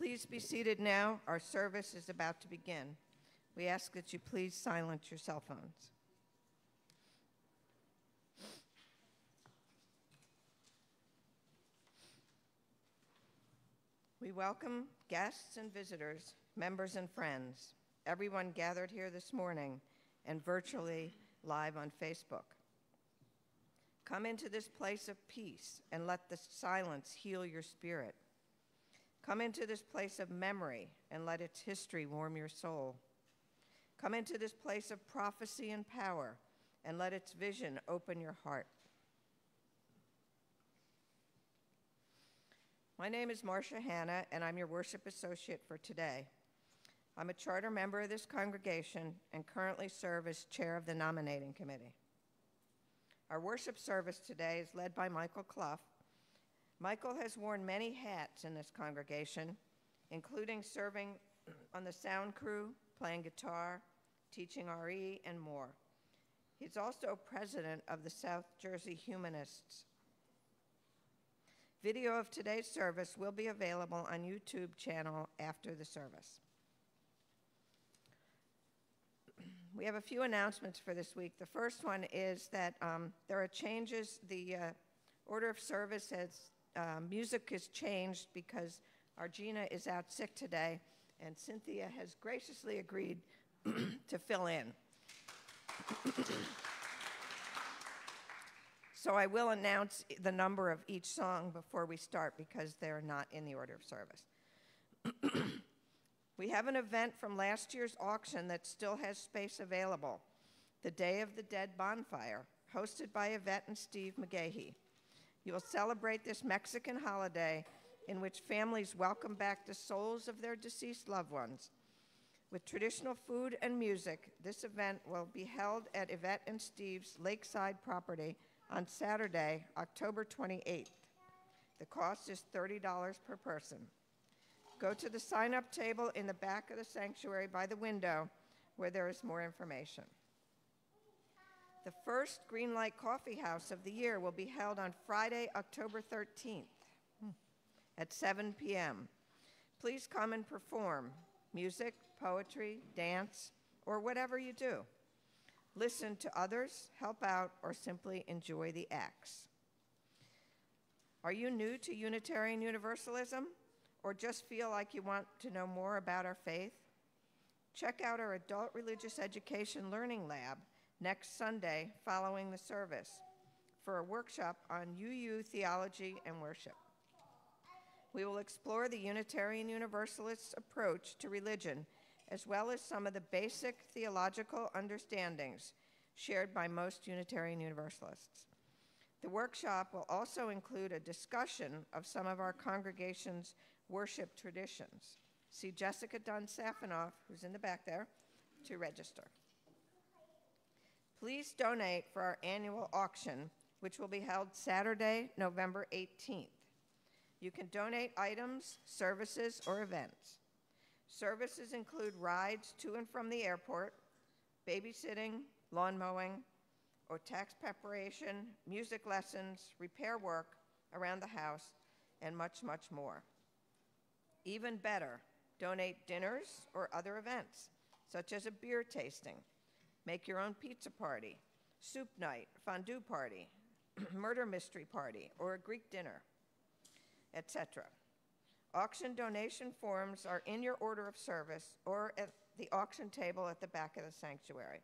Please be seated now. Our service is about to begin. We ask that you please silence your cell phones. We welcome guests and visitors, members and friends, everyone gathered here this morning and virtually live on Facebook. Come into this place of peace and let the silence heal your spirit. Come into this place of memory and let its history warm your soul. Come into this place of prophecy and power and let its vision open your heart. My name is Marcia Hanna, and I'm your worship associate for today. I'm a charter member of this congregation and currently serve as chair of the nominating committee. Our worship service today is led by Michael Cluff. Michael has worn many hats in this congregation, including serving on the sound crew, playing guitar, teaching RE, and more. He's also president of the South Jersey Humanists. Video of today's service will be available on YouTube channel after the service. We have a few announcements for this week. The first one is that there are changes. The order of service has, music has changed because our Gina is out sick today, and Cynthia has graciously agreed to fill in. So I will announce the number of each song before we start because they're not in the order of service. We have an event from last year's auction that still has space available, the Day of the Dead Bonfire, hosted by Yvette and Steve McGahee. You will celebrate this Mexican holiday in which families welcome back the souls of their deceased loved ones. With traditional food and music, this event will be held at Yvette and Steve's lakeside property on Saturday, October 28th. The cost is $30 per person. Go to the sign-up table in the back of the sanctuary by the window where there is more information. The first Greenlight Coffee House of the year will be held on Friday, October 13th at 7 p.m. Please come and perform music, poetry, dance, or whatever you do. Listen to others, help out, or simply enjoy the acts. Are you new to Unitarian Universalism, or just feel like you want to know more about our faith? Check out our Adult Religious Education Learning Lab next Sunday following the service for a workshop on UU theology and worship. We will explore the Unitarian Universalist approach to religion, as well as some of the basic theological understandings shared by most Unitarian Universalists. The workshop will also include a discussion of some of our congregation's worship traditions. See Jessica Dunn-Safanoff, who's in the back there, to register. Please donate for our annual auction, which will be held Saturday, November 18th. You can donate items, services, or events. Services include rides to and from the airport, babysitting, lawn mowing, or tax preparation, music lessons, repair work around the house, and much, much more. Even better, donate dinners or other events, such as a beer tasting, make your own pizza party, soup night, fondue party, murder mystery party, or a Greek dinner, etc. Auction donation forms are in your order of service or at the auction table at the back of the sanctuary.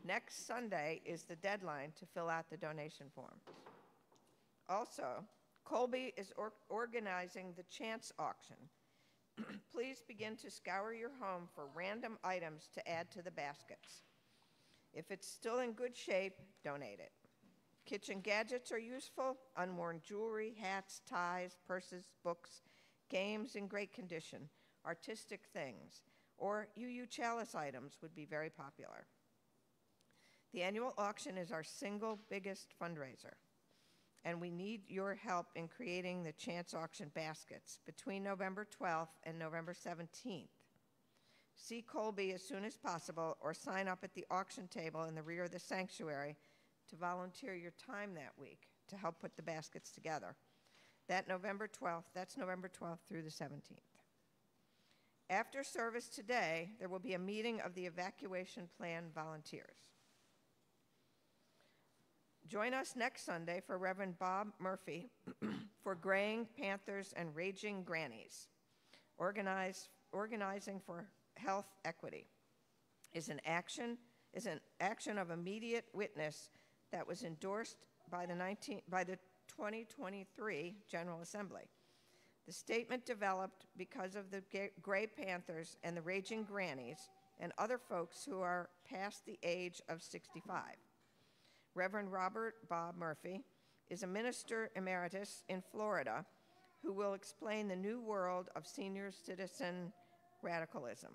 Next Sunday is the deadline to fill out the donation forms. Also, Colby is organizing the chance auction. Please begin to scour your home for random items to add to the baskets. If it's still in good shape, donate it. Kitchen gadgets are useful, unworn jewelry, hats, ties, purses, books, games in great condition, artistic things, or UU chalice items would be very popular. The annual auction is our single biggest fundraiser, and we need your help in creating the chance auction baskets between November 12th and November 17th. See Colby as soon as possible or sign up at the auction table in the rear of the sanctuary to volunteer your time that week to help put the baskets together. That's November 12th through the 17th. After service today, there will be a meeting of the evacuation plan volunteers. Join us next Sunday for Reverend Bob Murphy for Graying Panthers and Raging Grannies. Organizing for Health Equity is an action of immediate witness that was endorsed by the 2023 General Assembly. The statement developed because of the Gray Panthers and the Raging Grannies and other folks who are past the age of 65. Reverend Robert Bob Murphy is a minister emeritus in Florida who will explain the new world of senior citizen radicalism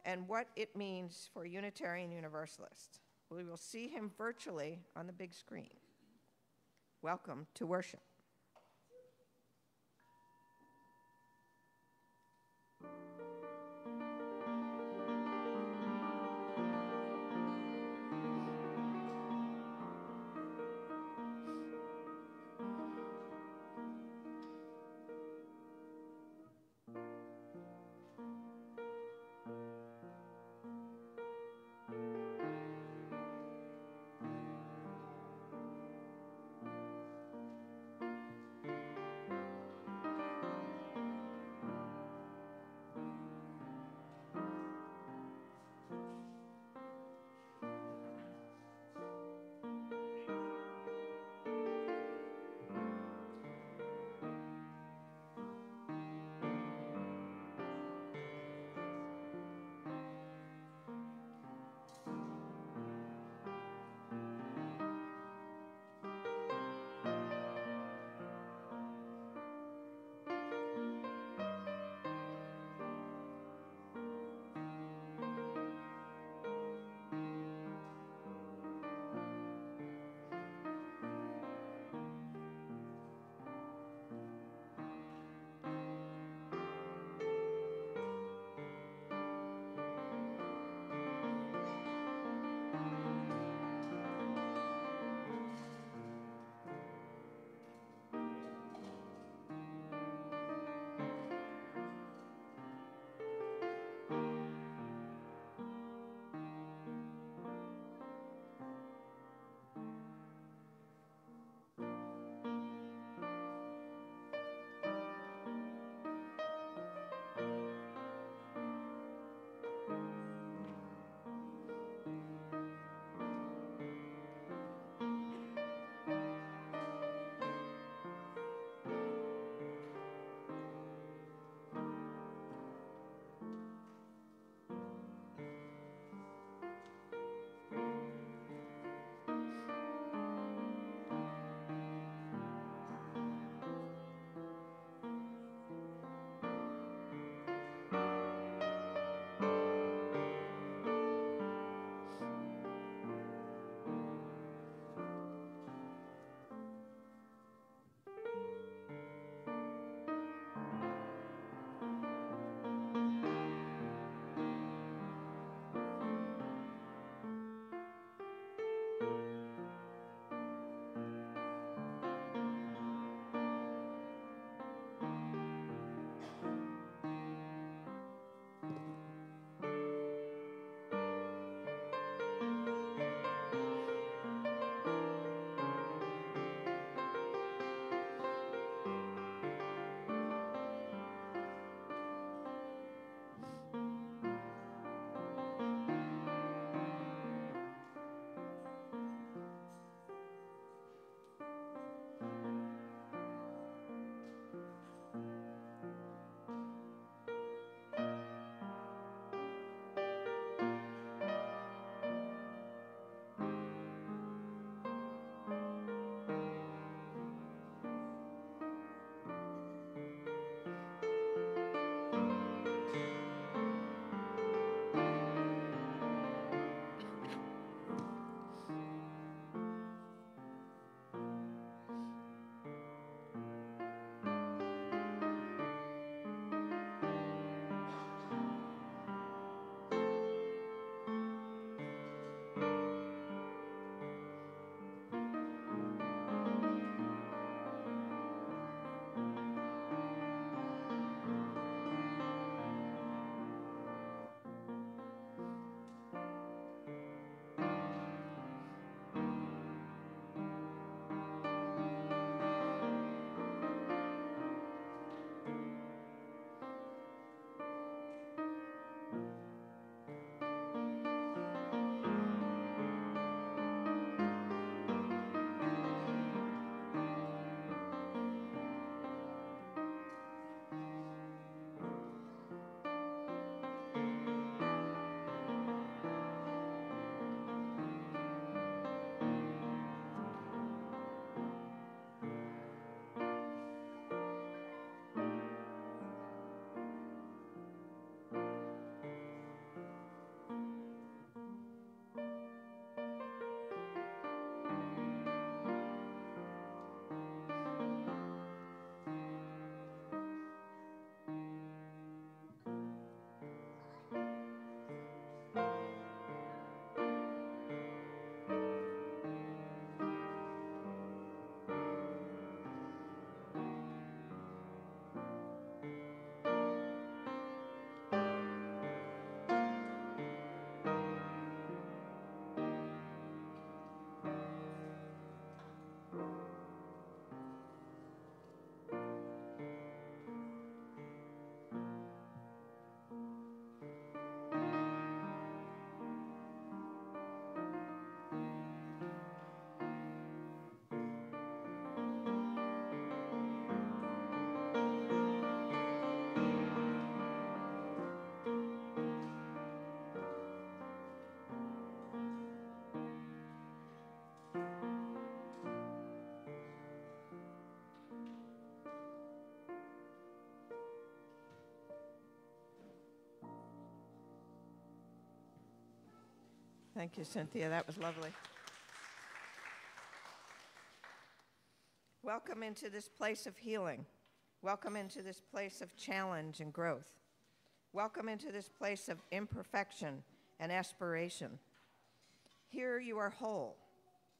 and what it means for Unitarian Universalists. We will see him virtually on the big screen. Welcome to worship. Thank you, Cynthia. That was lovely. Welcome into this place of healing. Welcome into this place of challenge and growth. Welcome into this place of imperfection and aspiration. Here you are whole.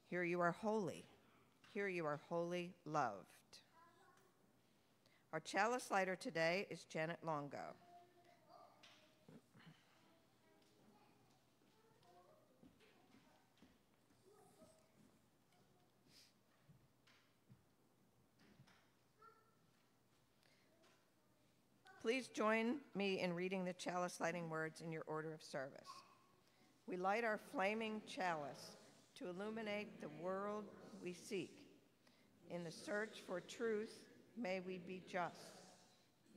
Here you are holy. Here you are wholly loved. Our chalice lighter today is Janet Longo. Please join me in reading the chalice lighting words in your order of service. We light our flaming chalice to illuminate the world we seek. In the search for truth, may we be just.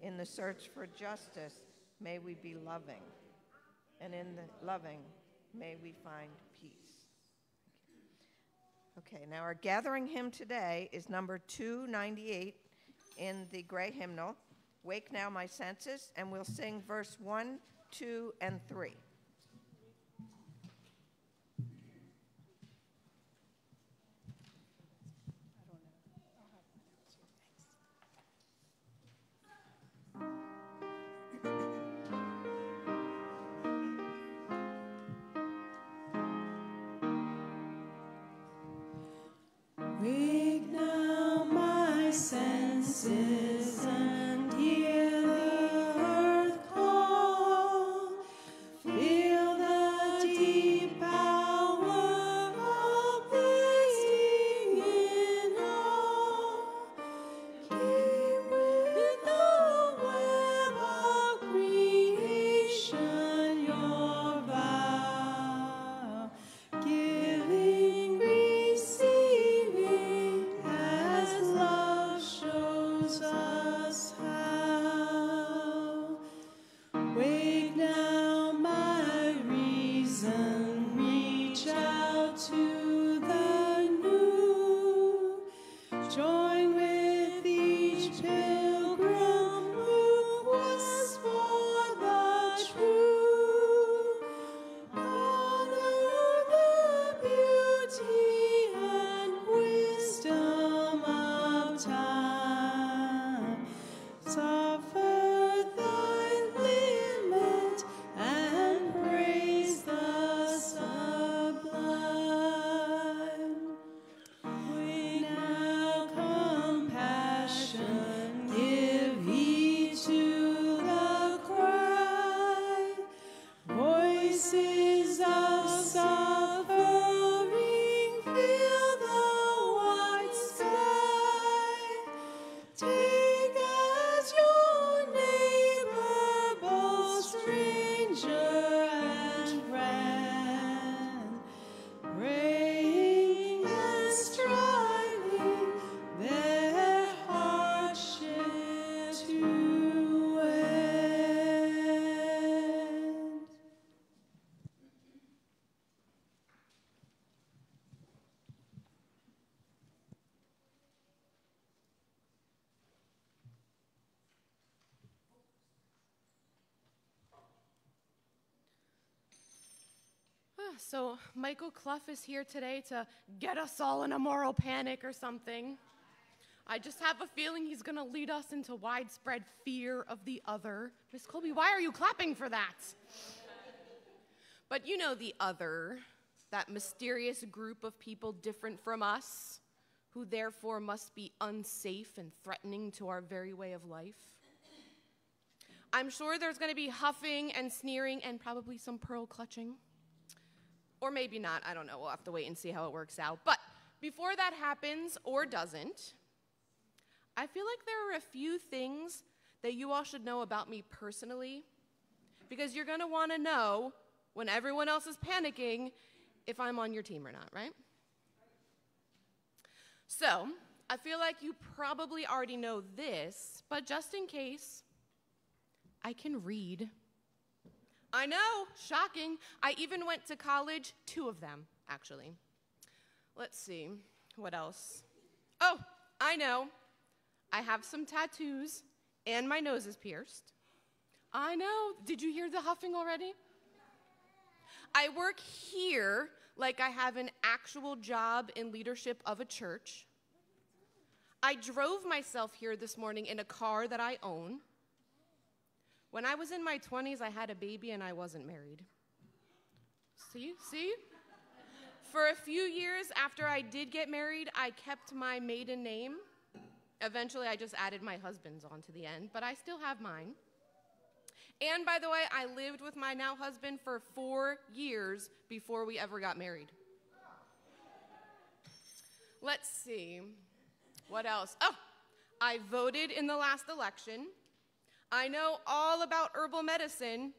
In the search for justice, may we be loving. And in the loving, may we find peace. Okay, now our gathering hymn today is number 298 in the gray hymnal, Wake Now My Senses, and we'll sing verse 1, 2, and 3. Wake now my senses and hear the earth call. Feel the deep power of blazing in awe. Keep with the web of creation your vow, giving, receiving, as love shows us how. Wake now my reason, reach out to the new. Join with each pilgrim who quests for the true. Honor the beauty and wisdom of time. Suffer thy limit and praise the sublime. We now compassion, give heed to the cry. Voices of suffering fill the wide sky. Take as your neighbor both stranger and friend, praying and striving their hardship to end. So Michael Cluff is here today to get us all in a moral panic or something. I just have a feeling he's going to lead us into widespread fear of the other. Miss Colby, why are you clapping for that? But you know the other, that mysterious group of people different from us, who therefore must be unsafe and threatening to our very way of life. I'm sure there's going to be huffing and sneering and probably some pearl clutching. Or maybe not, I don't know, we'll have to wait and see how it works out. But before that happens, or doesn't, I feel like there are a few things that you all should know about me personally, because you're gonna wanna know, when everyone else is panicking, if I'm on your team or not, right? So, I feel like you probably already know this, but just in case, I can read. I know, shocking. I even went to college, 2 of them, actually. Let's see, what else? Oh, I know. I have some tattoos, and my nose is pierced. I know. Did you hear the huffing already? I work here like I have an actual job in leadership of a church. I drove myself here this morning in a car that I own. When I was in my 20s, I had a baby and I wasn't married. See? For a few years after I did get married, I kept my maiden name. Eventually, I just added my husband's onto the end, but I still have mine. And by the way, I lived with my now husband for 4 years before we ever got married. Let's see. What else? Oh, I voted in the last election. I know all about herbal medicine.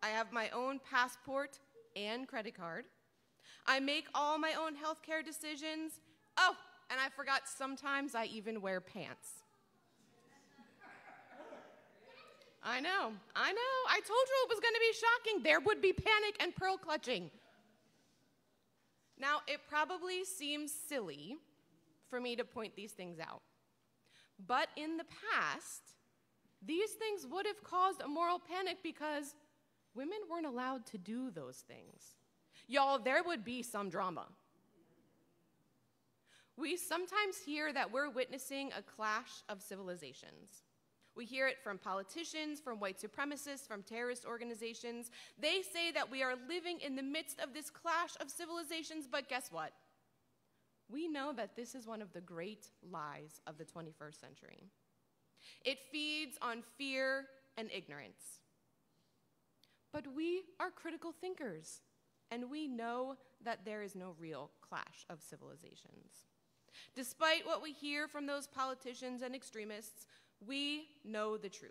I have my own passport and credit card. I make all my own healthcare decisions. Oh, and I forgot, sometimes I even wear pants. I know. I told you it was going to be shocking. There would be panic and pearl clutching. Now, it probably seems silly for me to point these things out. But in the past, these things would have caused a moral panic because women weren't allowed to do those things. Y'all, there would be some drama. We sometimes hear that we're witnessing a clash of civilizations. We hear it from politicians, from white supremacists, from terrorist organizations. They say that we are living in the midst of this clash of civilizations, but guess what? We know that this is one of the great lies of the 21st century. It feeds on fear and ignorance. But we are critical thinkers, and we know that there is no real clash of civilizations. Despite what we hear from those politicians and extremists, we know the truth.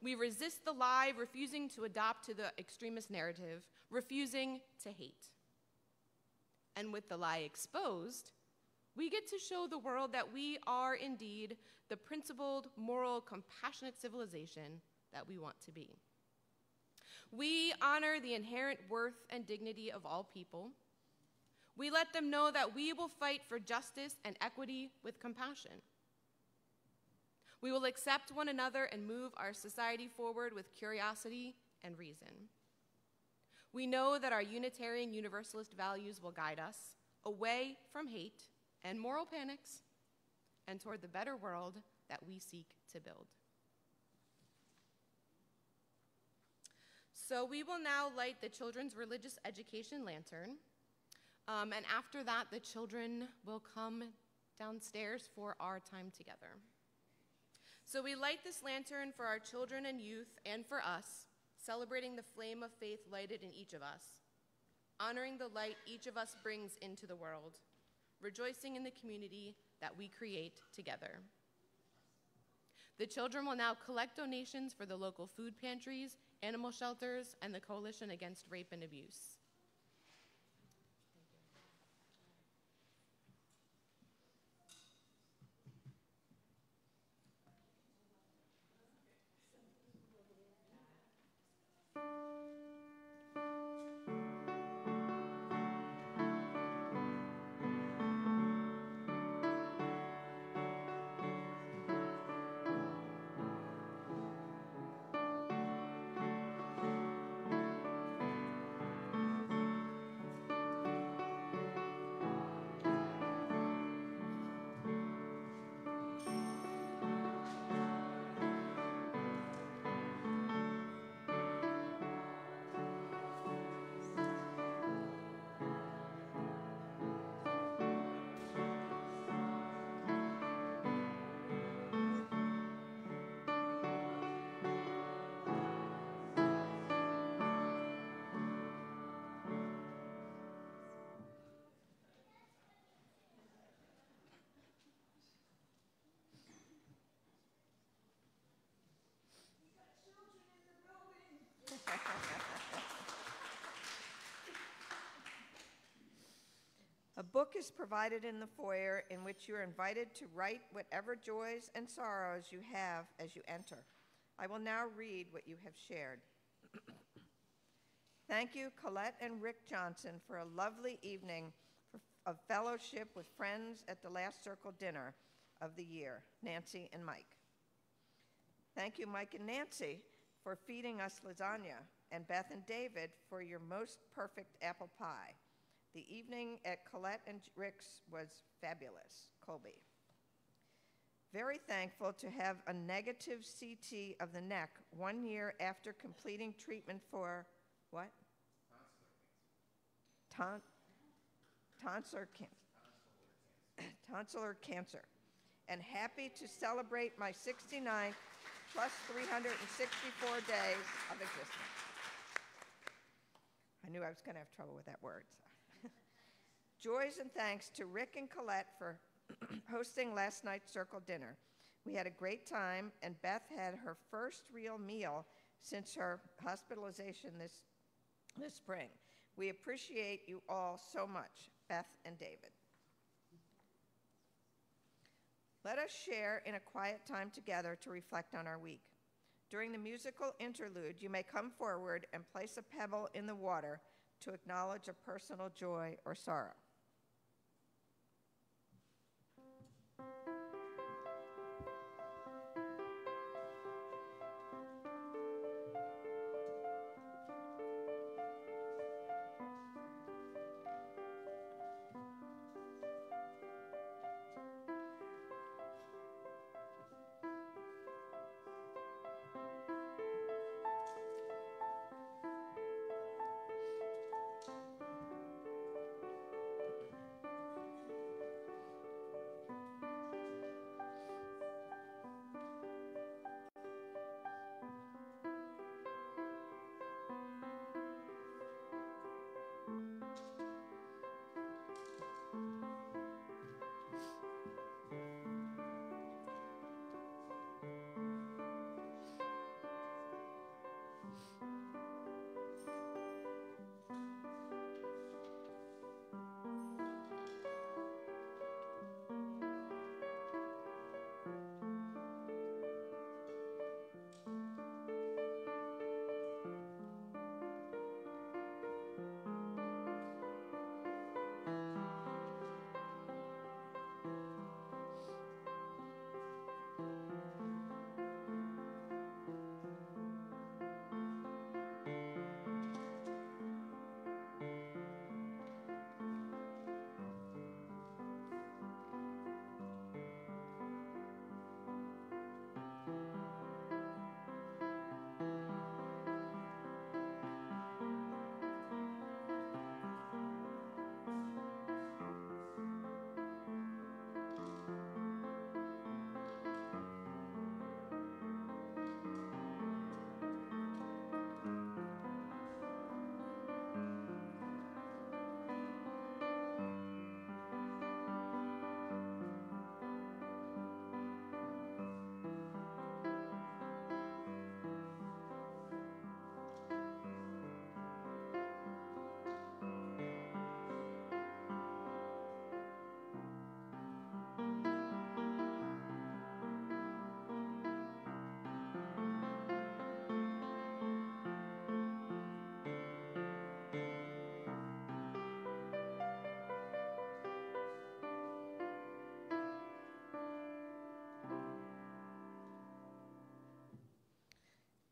We resist the lie, refusing to adopt to the extremist narrative, refusing to hate. And with the lie exposed, we get to show the world that we are indeed the principled, moral, compassionate civilization that we want to be. We honor the inherent worth and dignity of all people. We let them know that we will fight for justice and equity with compassion. We will accept one another and move our society forward with curiosity and reason. We know that our Unitarian Universalist values will guide us away from hate and moral panics and toward the better world that we seek to build. So we will now light the children's religious education lantern. And after that, the children will come downstairs for our time together. So we light this lantern for our children and youth and for us, celebrating the flame of faith lighted in each of us, honoring the light each of us brings into the world, rejoicing in the community that we create together. The children will now collect donations for the local food pantries, animal shelters, and the Coalition Against Rape and Abuse. A book is provided in the foyer in which you are invited to write whatever joys and sorrows you have as you enter. I will now read what you have shared. Thank you, Colette and Rick Johnson, for a lovely evening of fellowship with friends at the last circle dinner of the year, Nancy and Mike. Thank you, Mike and Nancy, for feeding us lasagna. and Beth and David for your most perfect apple pie. The evening at Colette and Rick's was fabulous. Colby. Very thankful to have a negative CT of the neck 1 year after completing treatment for what? Tonsillar cancer. And happy to celebrate my 69th plus 364 days of existence. I knew I was going to have trouble with that word. So. Joys and thanks to Rick and Colette for hosting last night's circle dinner. We had a great time, and Beth had her first real meal since her hospitalization this spring. We appreciate you all so much, Beth and David. Let us share in a quiet time together to reflect on our week. During the musical interlude, you may come forward and place a pebble in the water to acknowledge a personal joy or sorrow.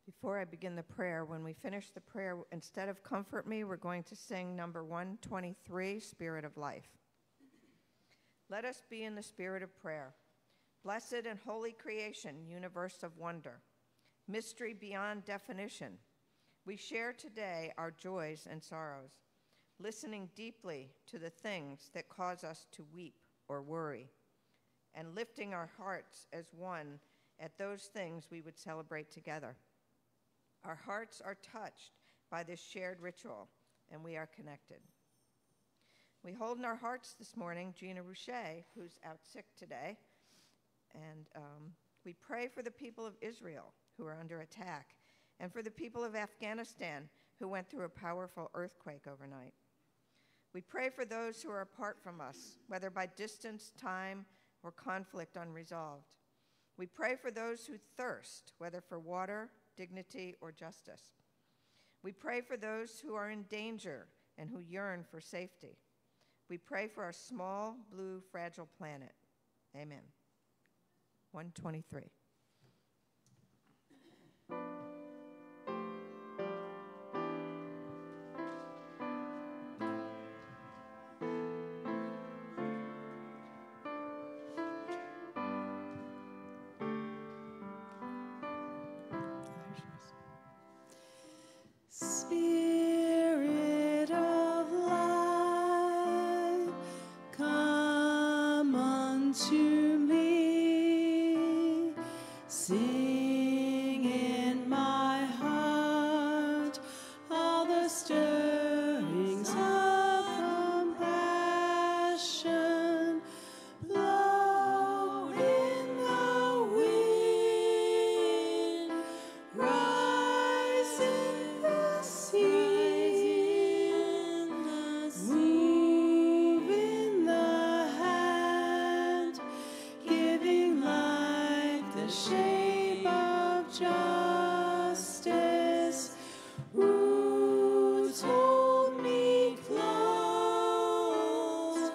Before I begin the prayer, when we finish the prayer, instead of comfort me, we're going to sing number 123, Spirit of Life. Let us be in the spirit of prayer. Blessed and holy creation, universe of wonder, mystery beyond definition. We share today our joys and sorrows, listening deeply to the things that cause us to weep or worry, and lifting our hearts as one at those things we would celebrate together. Our hearts are touched by this shared ritual, and we are connected. We hold in our hearts this morning Gina Rouchet, who's out sick today, and we pray for the people of Israel who are under attack, and for the people of Afghanistan who went through a powerful earthquake overnight. We pray for those who are apart from us, whether by distance, time, or conflict unresolved. We pray for those who thirst, whether for water, dignity, or justice. We pray for those who are in danger and who yearn for safety. We pray for our small, blue, fragile planet. Amen. 123. Sing in my heart all the stirrings of compassion. Blow in the wind, rise in the sea, move in the hand, giving life the shape of justice. Roots hold me close,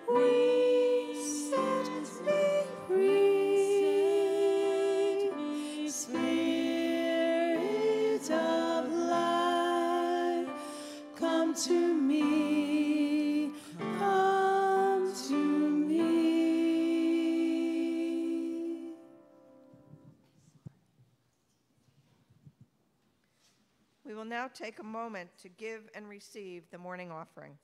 wings set me free. Spirit of life, come to me, come to me. We will now take a moment to give and receive the morning offering.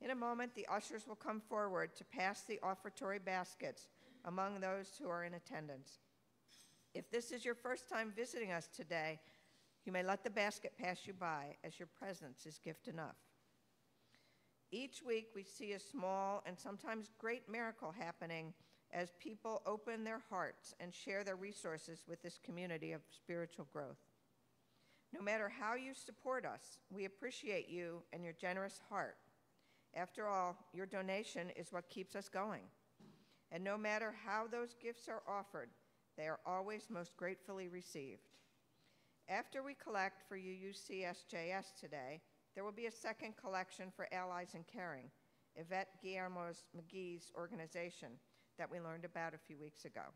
In a moment, the ushers will come forward to pass the offertory baskets among those who are in attendance. If this is your first time visiting us today, you may let the basket pass you by, as your presence is gift enough. Each week, we see a small and sometimes great miracle happening as people open their hearts and share their resources with this community of spiritual growth. No matter how you support us, we appreciate you and your generous heart. After all, your donation is what keeps us going. And no matter how those gifts are offered, they are always most gratefully received. After we collect for UUCSJS today, there will be a second collection for Allies in Caring, Yvette Guillermo's McGee's organization that we learned about a few weeks ago.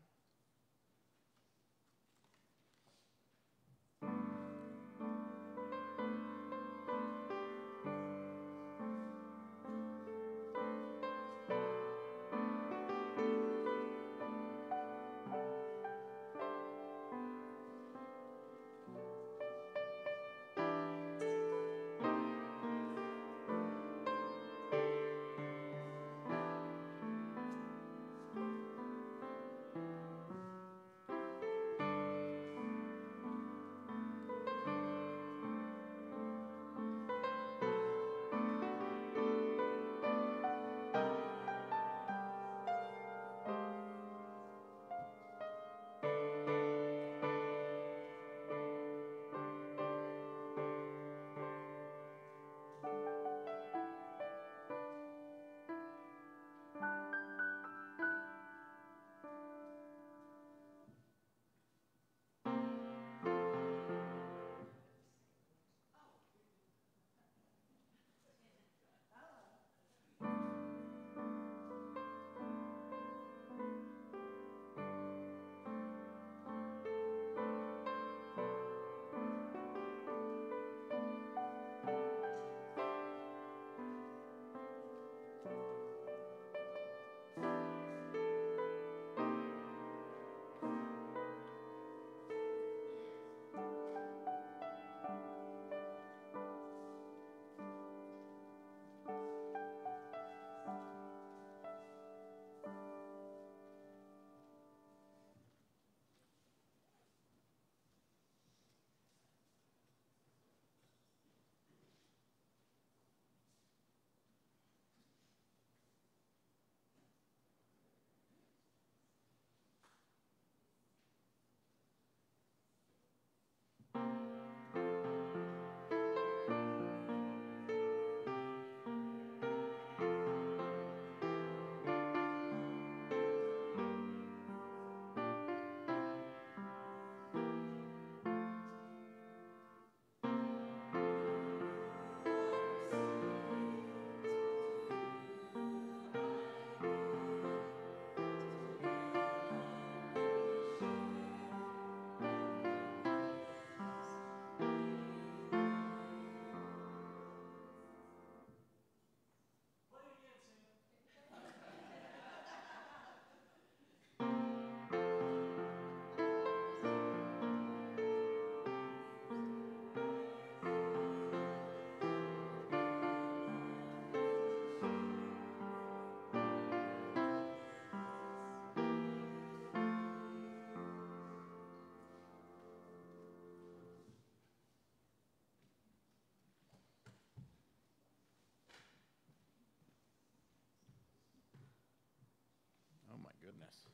goodness.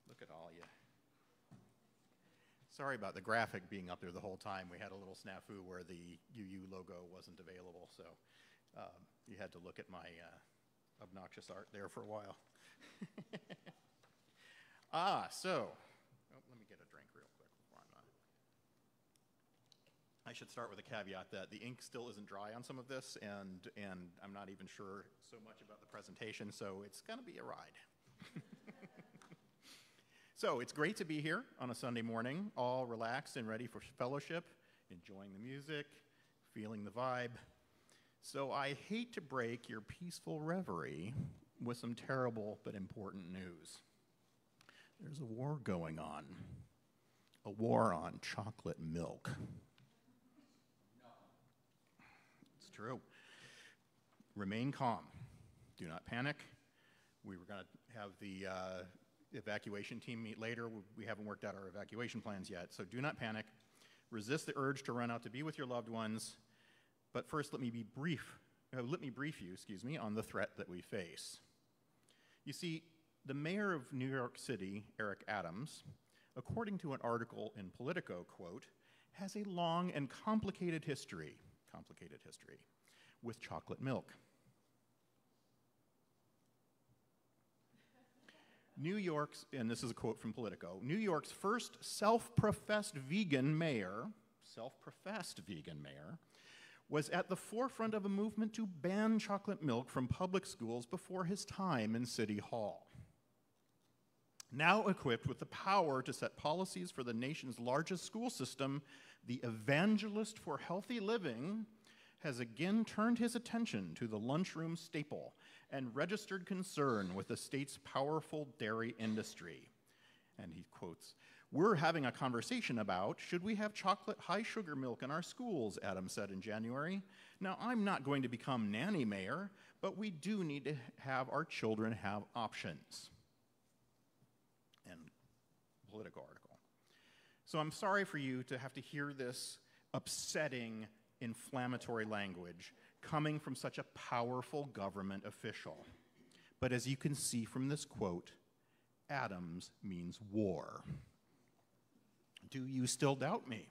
Look at all you. Sorry about the graphic being up there the whole time. We had a little snafu where the UU logo wasn't available, so you had to look at my obnoxious art there for a while. Let me get a drink real quick before I'm on. I should start with a caveat that the ink still isn't dry on some of this, and I'm not even sure so much about the presentation, so it's going to be a ride. So it's great to be here on a Sunday morning, all relaxed and ready for fellowship, enjoying the music, feeling the vibe. So I hate to break your peaceful reverie with some terrible but important news. There's a war going on. A war on chocolate milk. No. It's true. Remain calm. Do not panic. We were going to have the evacuation team meet later. We haven't worked out our evacuation plans yet, so do not panic. Resist the urge to run out to be with your loved ones. But first, let me brief you, on the threat that we face. You see, the mayor of New York City, Eric Adams, according to an article in Politico, quote, has a long and complicated history with chocolate milk. New York's, and this is a quote from Politico, New York's first self-professed vegan mayor, was at the forefront of a movement to ban chocolate milk from public schools before his time in City Hall. Now equipped with the power to set policies for the nation's largest school system, the evangelist for healthy living has again turned his attention to the lunchroom staple and registered concern with the state's powerful dairy industry. And he quotes, "We're having a conversation about should we have chocolate high sugar milk in our schools," Adams said in January. "Now, I'm not going to become nanny mayor, but we do need to have our children have options." And Politico article. So I'm sorry for you to have to hear this upsetting, inflammatory language coming from such a powerful government official. But as you can see from this quote, Adams means war. Do you still doubt me?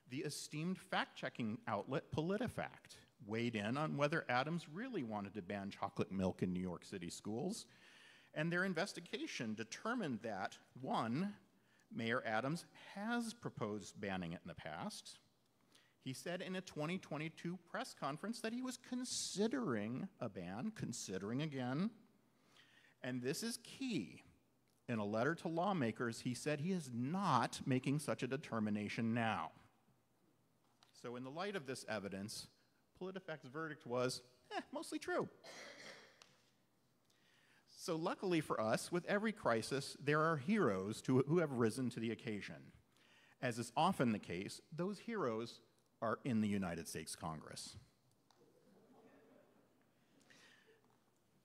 The esteemed fact-checking outlet PolitiFact weighed in on whether Adams really wanted to ban chocolate milk in New York City schools, and their investigation determined that, one, Mayor Adams has proposed banning it in the past. He said in a 2022 press conference that he was considering a ban, considering again. And this is key. In a letter to lawmakers, he said he is not making such a determination now. So in the light of this evidence, PolitiFact's verdict was, mostly true. So luckily for us, with every crisis, there are heroes who have risen to the occasion. As is often the case, those heroes are in the United States Congress.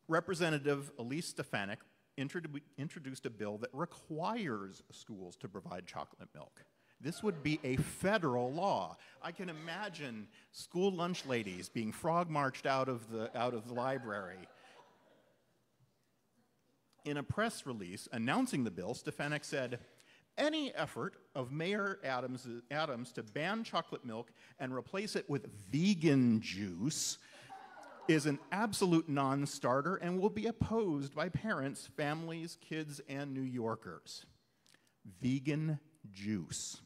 Representative Elise Stefanik introduced a bill that requires schools to provide chocolate milk. This would be a federal law. I can imagine school lunch ladies being frog marched out of the library. In a press release announcing the bill, Stefanik said, "Any effort of Mayor Adams to ban chocolate milk and replace it with vegan juice is an absolute non-starter and will be opposed by parents, families, kids, and New Yorkers." Vegan juice.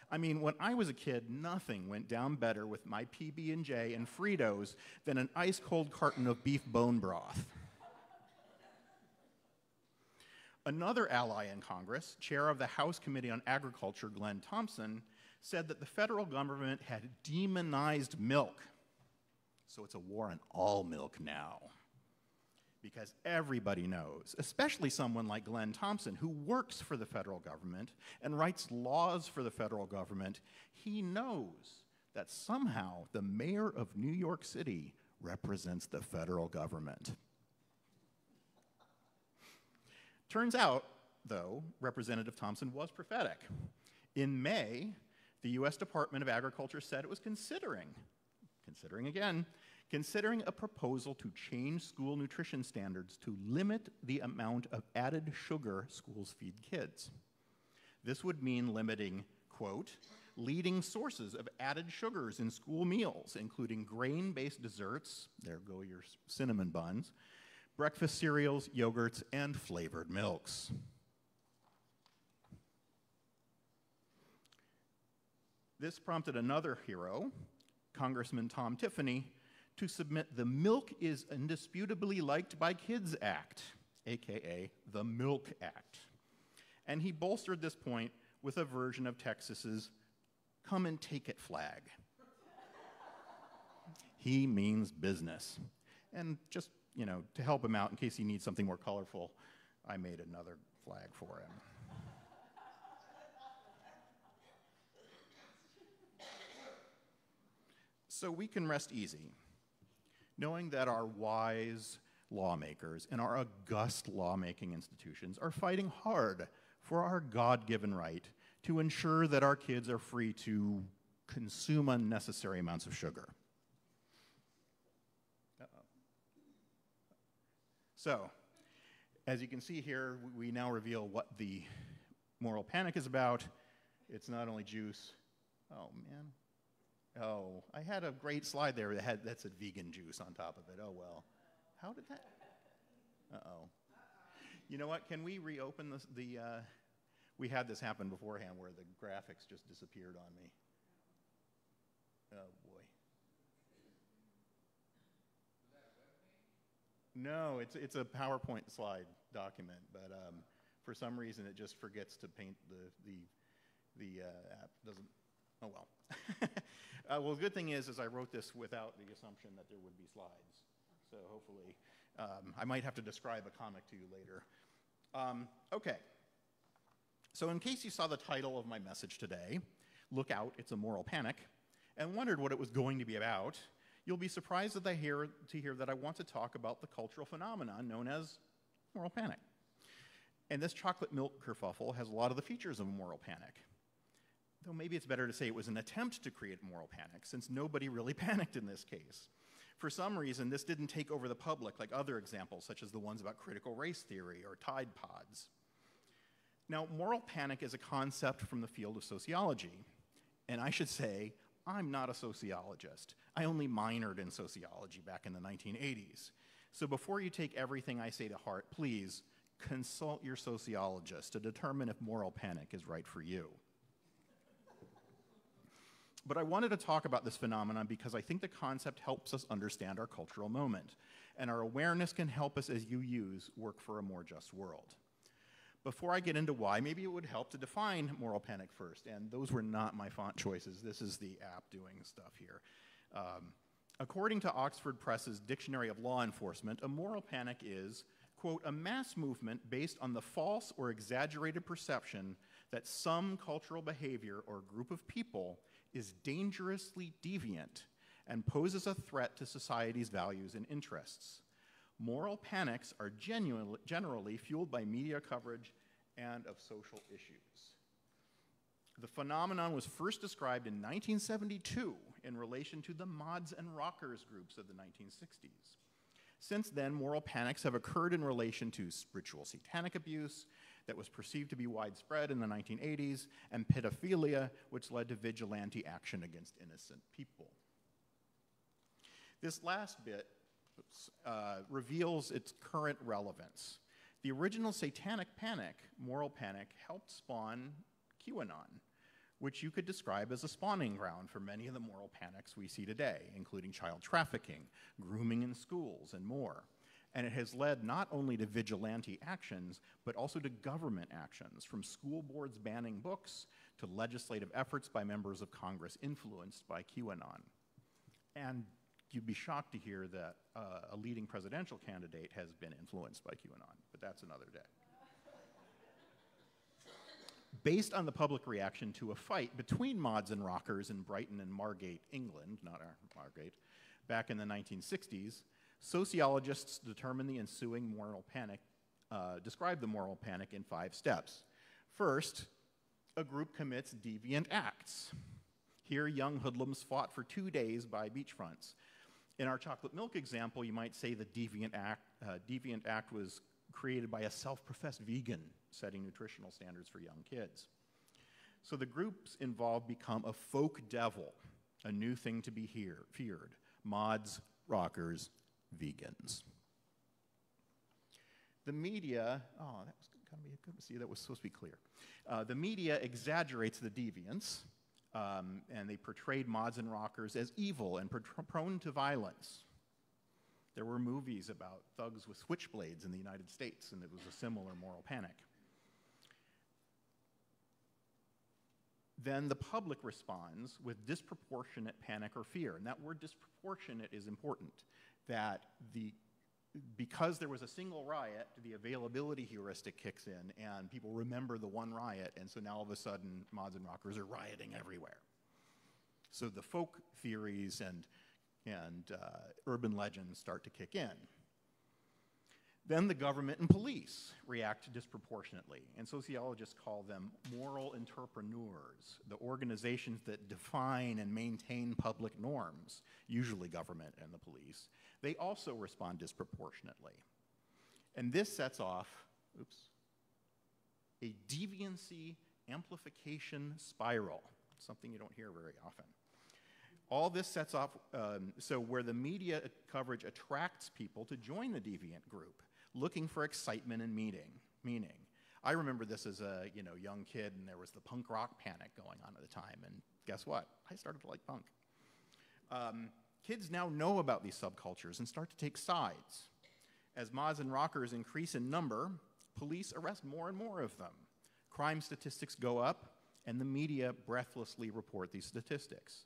I mean, when I was a kid, nothing went down better with my PB&J and Fritos than an ice-cold carton of beef bone broth. Another ally in Congress, chair of the House Committee on Agriculture, Glenn Thompson, said that the federal government had demonized milk. So it's a war on all milk now. Because everybody knows, especially someone like Glenn Thompson, who works for the federal government and writes laws for the federal government, he knows that somehow the mayor of New York City represents the federal government. Turns out, though, Representative Thompson was prophetic. In May, the U.S. Department of Agriculture said it was considering again, considering a proposal to change school nutrition standards to limit the amount of added sugar schools feed kids. This would mean limiting, quote, leading sources of added sugars in school meals, including grain-based desserts, there go your cinnamon buns, breakfast cereals, yogurts, and flavored milks. This prompted another hero, Congressman Tom Tiffany, to submit the Milk is Indisputably Liked by Kids Act, aka the Milk Act. And he bolstered this point with a version of Texas's "come and take it" flag. He means business. And just, to help him out in case he needs something more colorful, I made another flag for him. So we can rest easy, knowing that our wise lawmakers and our august lawmaking institutions are fighting hard for our God-given right to ensure that our kids are free to consume unnecessary amounts of sugar. So, as you can see here, we now reveal what the moral panic is about. It's not only juice. Oh, man. Oh, I had a great slide there that said vegan juice on top of it. Oh, well. How did that? Uh-oh. You know what? Can we reopen the we had this happen beforehand where the graphics just disappeared on me. Oh, boy. No, it's a PowerPoint slide document, but for some reason it just forgets to paint the app. Doesn't. Oh well. Well, the good thing is I wrote this without the assumption that there would be slides. So hopefully, I might have to describe a comic to you later. Okay. So in case you saw the title of my message today, Look Out, It's a Moral Panic, and wondered what it was going to be about, you'll be surprised to hear that I want to talk about the cultural phenomenon known as moral panic. And this chocolate milk kerfuffle has a lot of the features of a moral panic. Though maybe it's better to say it was an attempt to create a moral panic, since nobody really panicked in this case. For some reason, this didn't take over the public like other examples, such as the ones about critical race theory or Tide Pods. Now, moral panic is a concept from the field of sociology. And I should say, I'm not a sociologist. I only minored in sociology back in the 1980s. So before you take everything I say to heart, please consult your sociologist to determine if moral panic is right for you. But I wanted to talk about this phenomenon because I think the concept helps us understand our cultural moment, and our awareness can help us as UUs work for a more just world. Before I get into why, maybe it would help to define moral panic first, and those were not my font choices. This is the app doing stuff here. According to Oxford Press's Dictionary of Law Enforcement, a moral panic is, quote, a mass movement based on the false or exaggerated perception that some cultural behavior or group of people is dangerously deviant and poses a threat to society's values and interests. Moral panics are generally fueled by media coverage and of social issues. The phenomenon was first described in 1972 in relation to the mods and rockers groups of the 1960s. Since then, moral panics have occurred in relation to ritual satanic abuse that was perceived to be widespread in the 1980s, and pedophilia, which led to vigilante action against innocent people. This last bit reveals its current relevance. The original satanic panic, moral panic, helped spawn QAnon, which you could describe as a spawning ground for many of the moral panics we see today, including child trafficking, grooming in schools, and more. And it has led not only to vigilante actions, but also to government actions, from school boards banning books to legislative efforts by members of Congress influenced by QAnon. And you'd be shocked to hear that a leading presidential candidate has been influenced by QAnon, but that's another day. Based on the public reaction to a fight between mods and rockers in Brighton and Margate, England, not our Margate, back in the 1960s, sociologists determined the ensuing moral panic, described the moral panic in 5 steps. First, a group commits deviant acts. Here, young hoodlums fought for 2 days by beachfronts. In our chocolate milk example, you might say the Deviant Act was created by a self-professed vegan setting nutritional standards for young kids. So the groups involved become a folk devil, a new thing to be feared. Mods, rockers, vegans. The media, oh, that was going to be good to see, that was supposed to be clear. The media exaggerates the deviance, and they portrayed mods and rockers as evil and prone to violence. There were movies about thugs with switchblades in the United States, and it was a similar moral panic. Then the public responds with disproportionate panic or fear. And that word disproportionate is important, that because there was a single riot, the availability heuristic kicks in, and people remember the one riot, and so now all of a sudden, mods and rockers are rioting everywhere. So the folk theories and urban legends start to kick in. Then the government and police react disproportionately, and sociologists call them moral entrepreneurs, the organizations that define and maintain public norms, usually government and the police. They also respond disproportionately. And this sets off, a deviancy amplification spiral, something you don't hear very often. All this sets off, so where the media coverage attracts people to join the deviant group, looking for excitement and meaning. I remember this as a young kid, and there was the punk rock panic going on at the time, and guess what? I started to like punk. Kids now know about these subcultures and start to take sides. As mods and rockers increase in number, police arrest more and more of them. Crime statistics go up, and the media breathlessly report these statistics.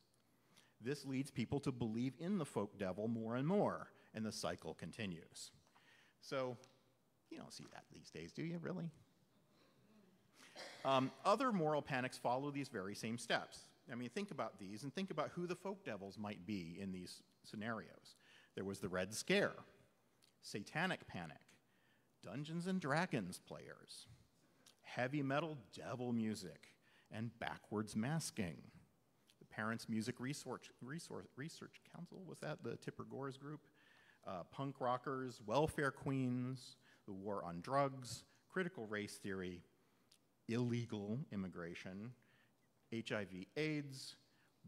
This leads people to believe in the folk devil more and more, and the cycle continues. So, you don't see that these days, do you, really? Other moral panics follow these very same steps. I mean, think about these, and think about who the folk devils might be in these scenarios. There was the Red Scare, Satanic Panic, Dungeons and Dragons players, heavy metal devil music, and backwards masking. The Parents Music Research Council, was that the Tipper Gore's group? Punk rockers, welfare queens, the war on drugs, critical race theory, illegal immigration, HIV/AIDS,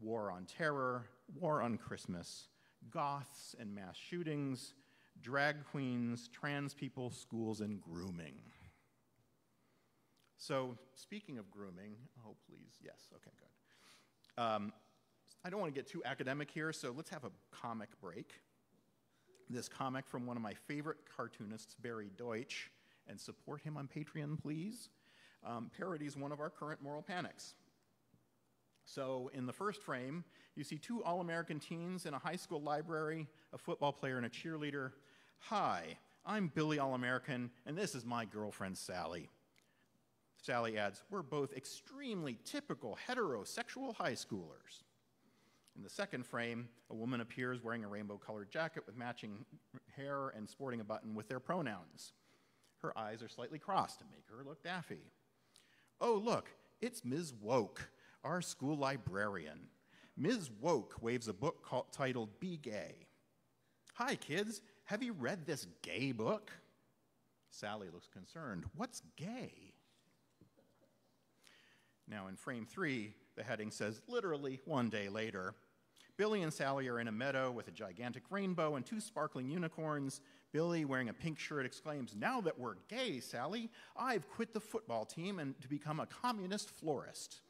war on terror, war on Christmas, goths and mass shootings, drag queens, trans people, schools, and grooming. So, speaking of grooming, oh, please, yes, okay, good. I don't want to get too academic here, so let's have a comic break. This comic from one of my favorite cartoonists, Barry Deutsch, and support him on Patreon, please, parodies one of our current moral panics. So in the first frame, you see two all-American teens in a high school library, a football player and a cheerleader. Hi, I'm Billy All-American, and this is my girlfriend, Sally. Sally adds, we're both extremely typical heterosexual high schoolers. In the second frame, a woman appears wearing a rainbow-colored jacket with matching hair and sporting a button with their pronouns. Her eyes are slightly crossed to make her look daffy. Oh, look, it's Ms. Woke, our school librarian. Ms. Woke waves a book titled Be Gay. Hi, kids, have you read this gay book? Sally looks concerned. What's gay? Now, in frame 3, the heading says, literally, one day later. Billy and Sally are in a meadow with a gigantic rainbow and two sparkling unicorns. Billy, wearing a pink shirt, exclaims, now that we're gay, Sally, I've quit the football team and to become a communist florist.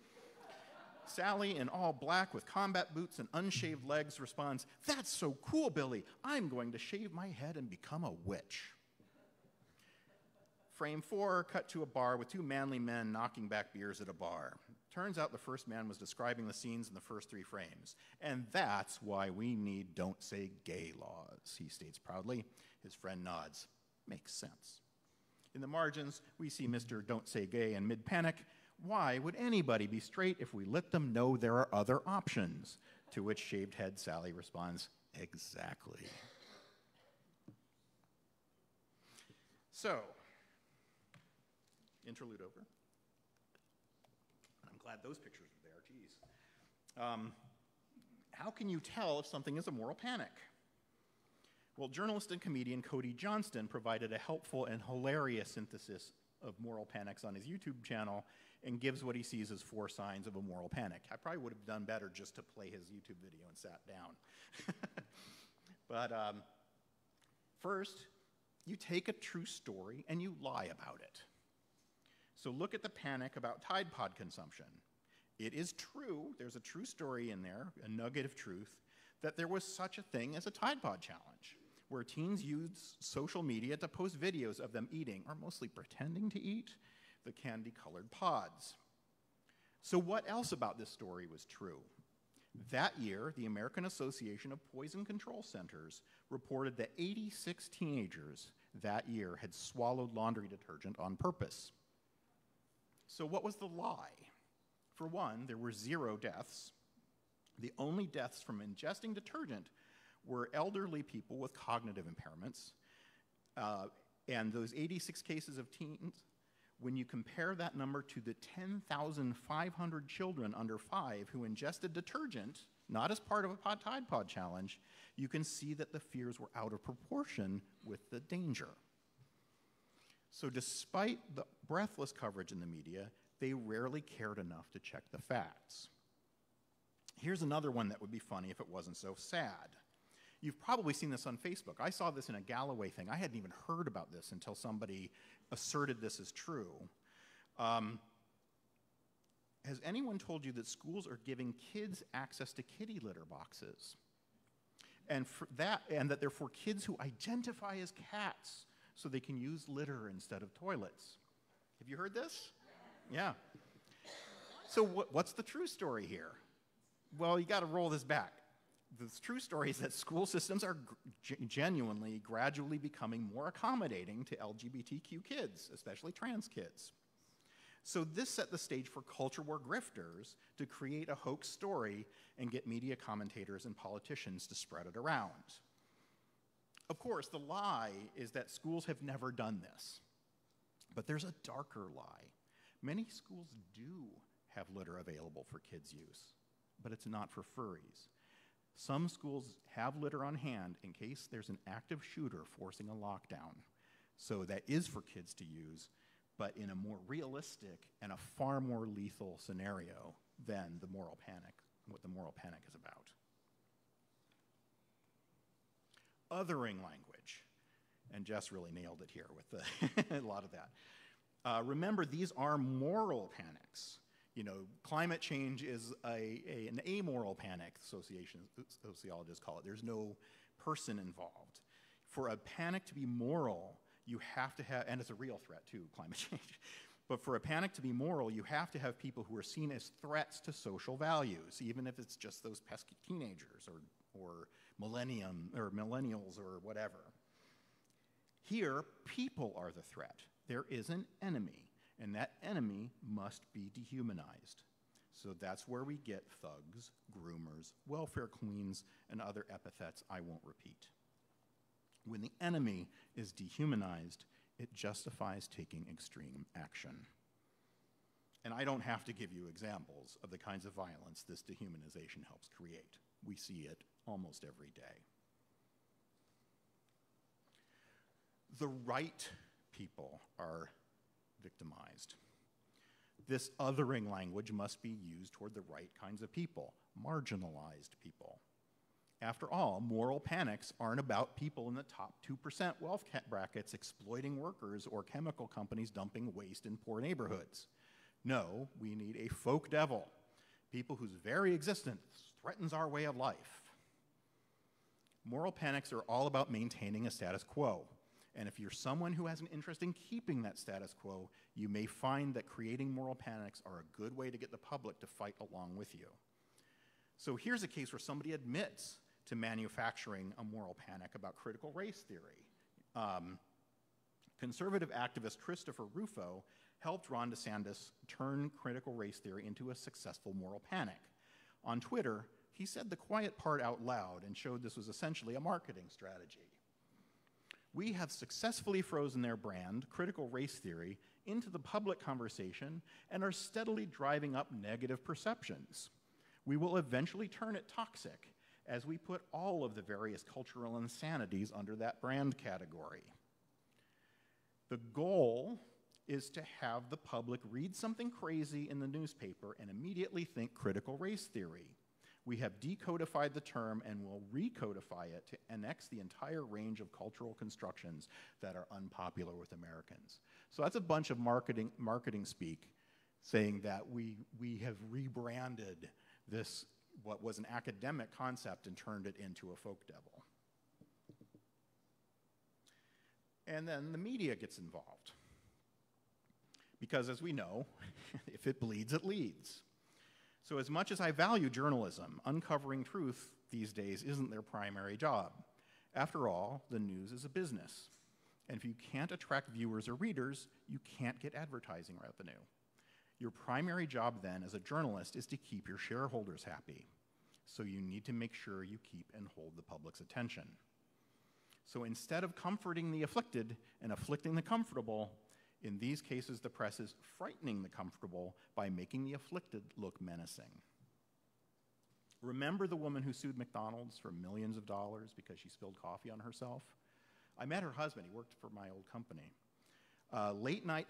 Sally, in all black with combat boots and unshaved legs, responds, that's so cool, Billy. I'm going to shave my head and become a witch. Frame 4, cut to a bar with two manly men knocking back beers at a bar. Turns out the first man was describing the scenes in the first 3 frames. And that's why we need don't say gay laws, he states proudly. His friend nods. Makes sense. In the margins, we see Mr. Don't Say Gay in mid-panic. Why would anybody be straight if we let them know there are other options? To which shaved head Sally responds, exactly. So, interlude over. I'm glad those pictures are there, geez. How can you tell if something is a moral panic? Well, journalist and comedian Cody Johnston provided a helpful and hilarious synthesis of moral panics on his YouTube channel and gives what he sees as 4 signs of a moral panic. I probably would have done better just to play his YouTube video and sat down. But first, you take a true story and you lie about it. So look at the panic about Tide Pod consumption. It is true, there's a true story in there, a nugget of truth, that there was such a thing as a Tide Pod challenge, where teens use social media to post videos of them eating, or mostly pretending to eat, the candy-colored pods. So what else about this story was true? That year, the American Association of Poison Control Centers reported that 86 teenagers that year had swallowed laundry detergent on purpose. So what was the lie? For one, there were 0 deaths. The only deaths from ingesting detergent were elderly people with cognitive impairments. And those 86 cases of teens, when you compare that number to the 10,500 children under 5 who ingested detergent, not as part of a Tide Pod challenge, you can see that the fears were out of proportion with the danger. So despite the breathless coverage in the media, they rarely cared enough to check the facts. Here's another one that would be funny if it wasn't so sad. You've probably seen this on Facebook. I saw this in a Galloway thing. I hadn't even heard about this until somebody asserted this as true. Has anyone told you that schools are giving kids access to kitty litter boxes? And that they're for kids who identify as cats so they can use litter instead of toilets. Have you heard this? Yeah. So what's the true story here? Well, you got to roll this back. The true story is that school systems are genuinely, gradually becoming more accommodating to LGBTQ kids, especially trans kids. So this set the stage for culture war grifters to create a hoax story and get media commentators and politicians to spread it around. Of course, the lie is that schools have never done this. But there's a darker lie. Many schools do have litter available for kids' use, but it's not for furries. Some schools have litter on hand in case there's an active shooter forcing a lockdown. So that is for kids to use, but in a more realistic and a far more lethal scenario than the moral panic, what the moral panic is about. Othering language, and Jess really nailed it here with a lot of that. Remember, these are moral panics. You know, climate change is an amoral panic, sociologists call it. There's no person involved. For a panic to be moral, you have to have, and it's a real threat too, climate change, but for a panic to be moral, you have to have people who are seen as threats to social values, even if it's just those pesky teenagers or millennials or whatever. Here, people are the threat. There is an enemy, and that enemy must be dehumanized. So that's where we get thugs, groomers, welfare queens, and other epithets I won't repeat. When the enemy is dehumanized, it justifies taking extreme action. And I don't have to give you examples of the kinds of violence this dehumanization helps create. We see it almost every day. The right people are victimized. This othering language must be used toward the right kinds of people, marginalized people. After all, moral panics aren't about people in the top 2% wealth brackets exploiting workers or chemical companies dumping waste in poor neighborhoods. No, we need a folk devil, people whose very existence threatens our way of life. Moral panics are all about maintaining a status quo. And if you're someone who has an interest in keeping that status quo, you may find that creating moral panics are a good way to get the public to fight along with you. So here's a case where somebody admits to manufacturing a moral panic about critical race theory. Conservative activist Christopher Rufo helped Ron DeSantis turn critical race theory into a successful moral panic. On Twitter, he said the quiet part out loud and showed this was essentially a marketing strategy. We have successfully frozen their brand, critical race theory, into the public conversation and are steadily driving up negative perceptions. We will eventually turn it toxic as we put all of the various cultural insanities under that brand category. The goal is to have the public read something crazy in the newspaper and immediately think critical race theory. We have decodified the term and will recodify it to annex the entire range of cultural constructions that are unpopular with Americans. So that's a bunch of marketing speak saying that we have rebranded this, what was an academic concept, and turned it into a folk devil. And then the media gets involved. Because as we know, if it bleeds, it leads. So as much as I value journalism, uncovering truth these days isn't their primary job. After all, the news is a business. And if you can't attract viewers or readers, you can't get advertising revenue. Your primary job then as a journalist is to keep your shareholders happy. So you need to make sure you keep and hold the public's attention. So instead of comforting the afflicted and afflicting the comfortable, in these cases, the press is frightening the comfortable by making the afflicted look menacing. Remember the woman who sued McDonald's for millions of dollars because she spilled coffee on herself? I met her husband. He worked for my old company. Late-night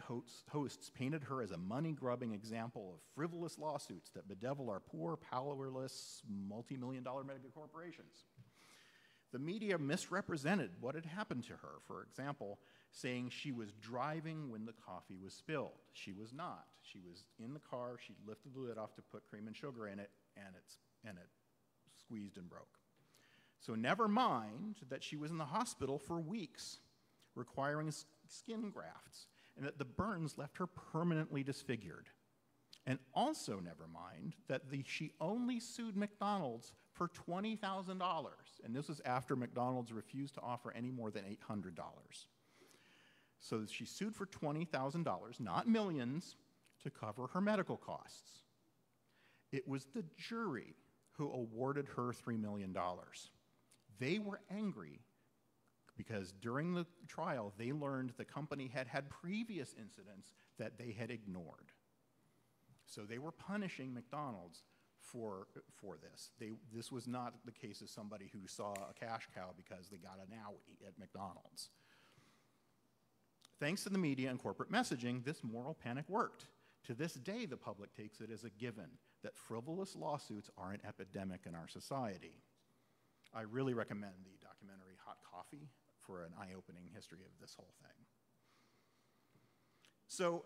hosts painted her as a money-grubbing example of frivolous lawsuits that bedevil our poor, powerless, multi-million-dollar mega corporations. The media misrepresented what had happened to her, for example, saying she was driving when the coffee was spilled. She was not. She was in the car, she lifted the lid off to put cream and sugar in it, and it squeezed and broke. So never mind that she was in the hospital for weeks, requiring skin grafts, and that the burns left her permanently disfigured. And also never mind that she only sued McDonald's for $20,000, and this was after McDonald's refused to offer any more than $800. So she sued for $20,000, not millions, to cover her medical costs. It was the jury who awarded her $3 million. They were angry because during the trial, they learned the company had had previous incidents that they had ignored. So they were punishing McDonald's for this. This was not the case of somebody who saw a cash cow because they got an Audi at McDonald's. Thanks to the media and corporate messaging, this moral panic worked. To this day, the public takes it as a given that frivolous lawsuits are an epidemic in our society. I really recommend the documentary Hot Coffee for an eye-opening history of this whole thing. So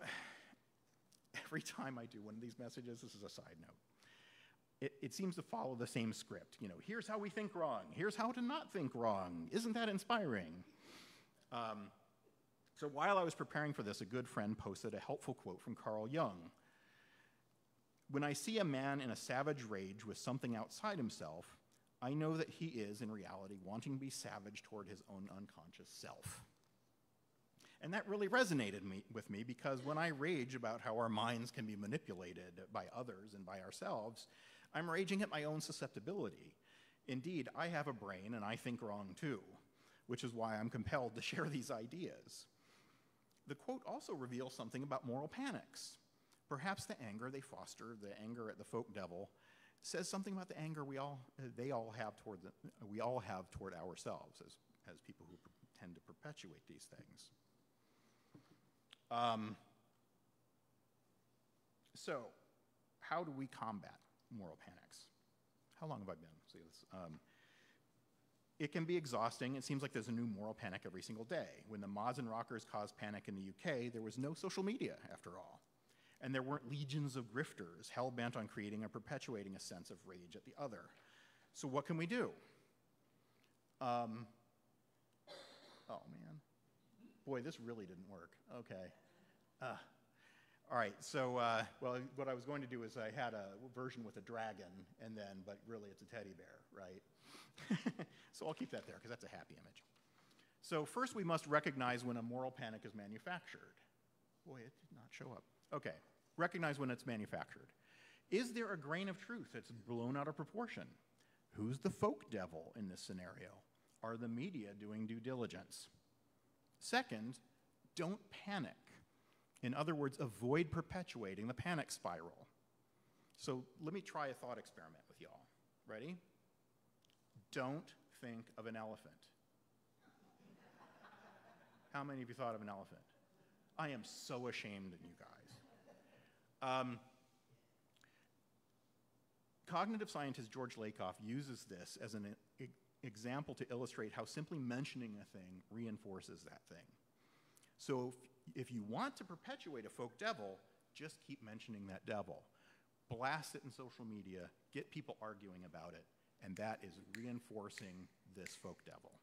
every time I do one of these messages, this is a side note, it seems to follow the same script. You know, here's how we think wrong. Here's how to not think wrong. Isn't that inspiring? So while I was preparing for this, a good friend posted a helpful quote from Carl Jung. When I see a man in a savage rage with something outside himself, I know that he is, in reality, wanting to be savage toward his own unconscious self. And that really resonated with me because when I rage about how our minds can be manipulated by others and by ourselves, I'm raging at my own susceptibility. Indeed, I have a brain and I think wrong too, which is why I'm compelled to share these ideas. The quote also reveals something about moral panics. Perhaps the anger they foster, the anger at the folk devil, says something about the anger we all have toward ourselves as people who tend to perpetuate these things. So, how do we combat moral panics? How long have I been? See this. It can be exhausting. It seems like there's a new moral panic every single day. When the mods and rockers caused panic in the UK, there was no social media, after all. And there weren't legions of grifters hell-bent on creating and perpetuating a sense of rage at the other. So what can we do? Oh, man. Boy, this really didn't work. Okay. All right, so, well, what I was going to do is I had a version with a dragon, but really it's a teddy bear, right? So I'll keep that there, because that's a happy image. So first we must recognize when a moral panic is manufactured. Boy, it did not show up. Okay, recognize when it's manufactured. Is there a grain of truth that's blown out of proportion? Who's the folk devil in this scenario? Are the media doing due diligence? Second, don't panic. In other words, avoid perpetuating the panic spiral. So let me try a thought experiment with y'all. Ready? don't think of an elephant. How many of you thought of an elephant? I am so ashamed of you guys. Cognitive scientist George Lakoff uses this as an example to illustrate how simply mentioning a thing reinforces that thing. So if you want to perpetuate a folk devil, just keep mentioning that devil. Blast it in social media, get people arguing about it, and that is reinforcing this folk devil.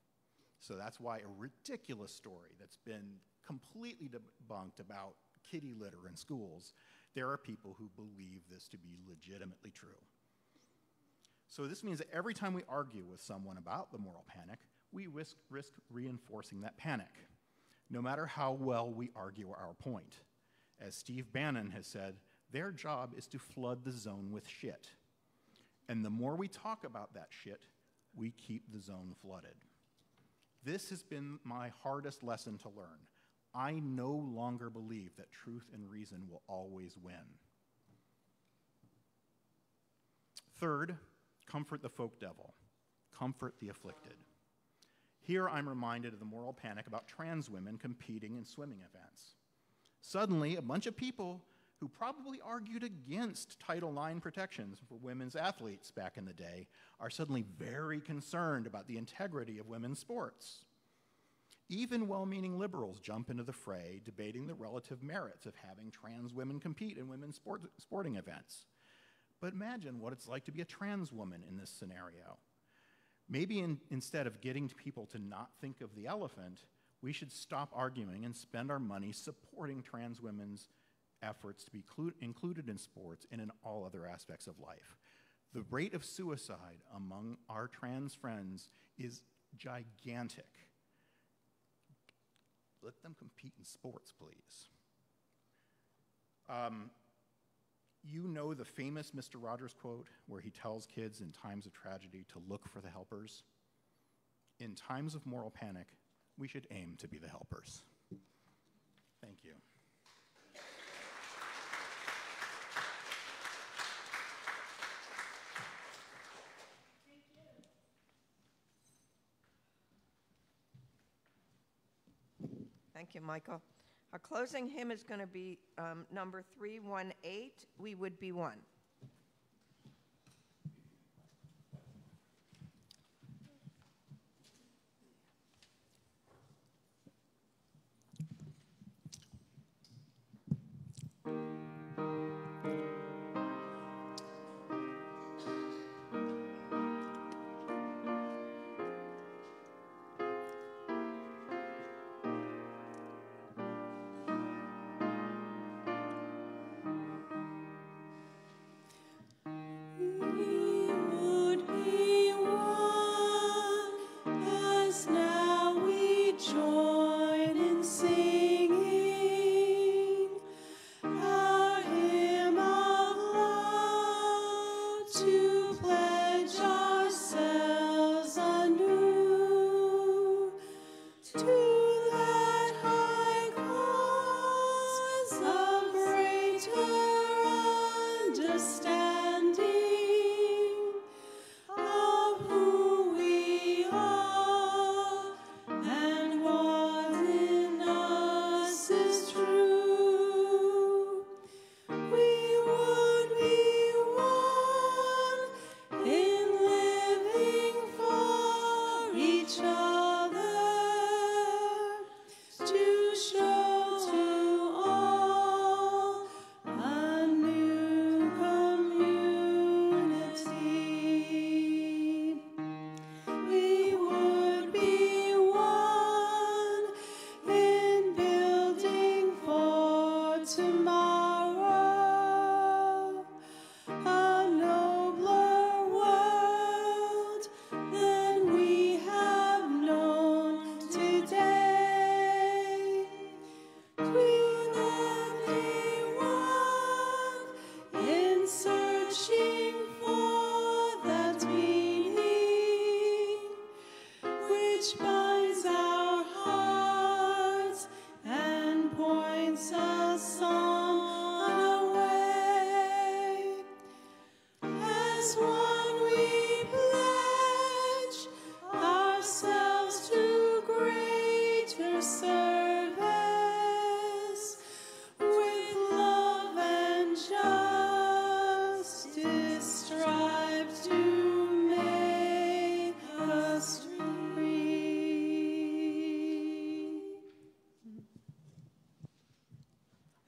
So that's why a ridiculous story that's been completely debunked about kitty litter in schools, there are people who believe this to be legitimately true. So this means that every time we argue with someone about the moral panic, we risk reinforcing that panic, no matter how well we argue our point. As Steve Bannon has said, their job is to flood the zone with shit. And the more we talk about that shit, we keep the zone flooded. This has been my hardest lesson to learn. I no longer believe that truth and reason will always win. Third, comfort the folk devil. Comfort the afflicted. Here I'm reminded of the moral panic about trans women competing in swimming events. Suddenly, a bunch of people who probably argued against Title IX protections for women's athletes back in the day are suddenly very concerned about the integrity of women's sports. Even well-meaning liberals jump into the fray, debating the relative merits of having trans women compete in women's sporting events. But imagine what it's like to be a trans woman in this scenario. Maybe instead of getting people to not think of the elephant, we should stop arguing and spend our money supporting trans women's efforts to be included in sports and in all other aspects of life. The rate of suicide among our trans friends is gigantic. Let them compete in sports, please. You know the famous Mr. Rogers quote where he tells kids in times of tragedy to look for the helpers? In times of moral panic, we should aim to be the helpers. Thank you. Thank you, Michael. Our closing hymn is going to be number 318, We Would Be One.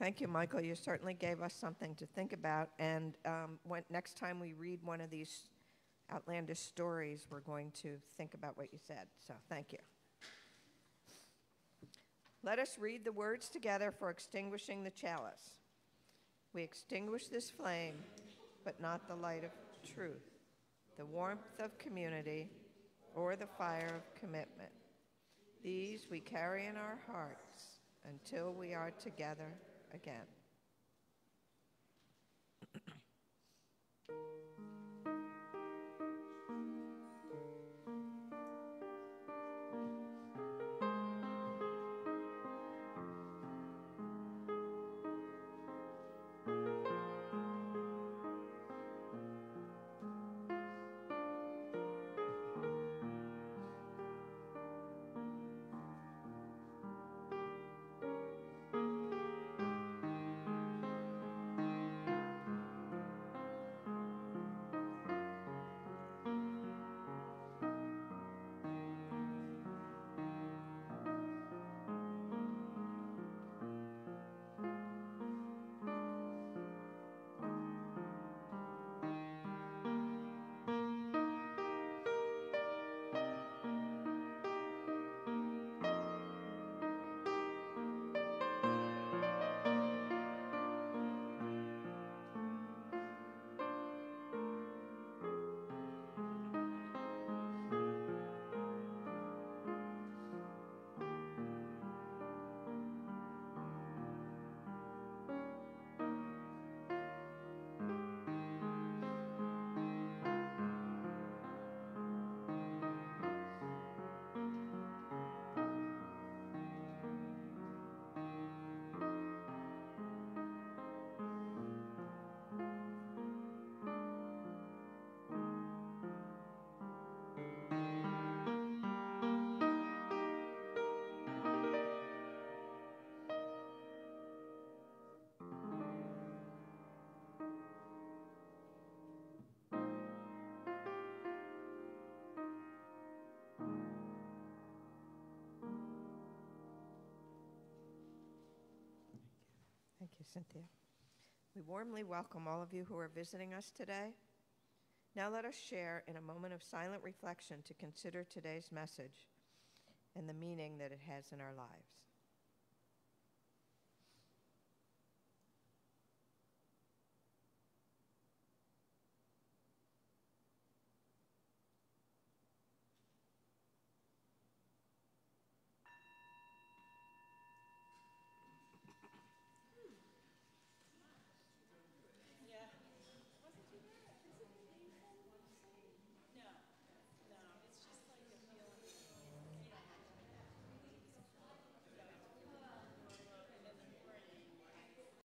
Thank you, Michael. You certainly gave us something to think about. And next time we read one of these outlandish stories, we're going to think about what you said. So thank you. Let us read the words together for extinguishing the chalice. We extinguish this flame, but not the light of truth, the warmth of community, or the fire of commitment. These we carry in our hearts until we are together again. Thank you, Cynthia. We warmly welcome all of you who are visiting us today. Now let us share in a moment of silent reflection to consider today's message and the meaning that it has in our lives.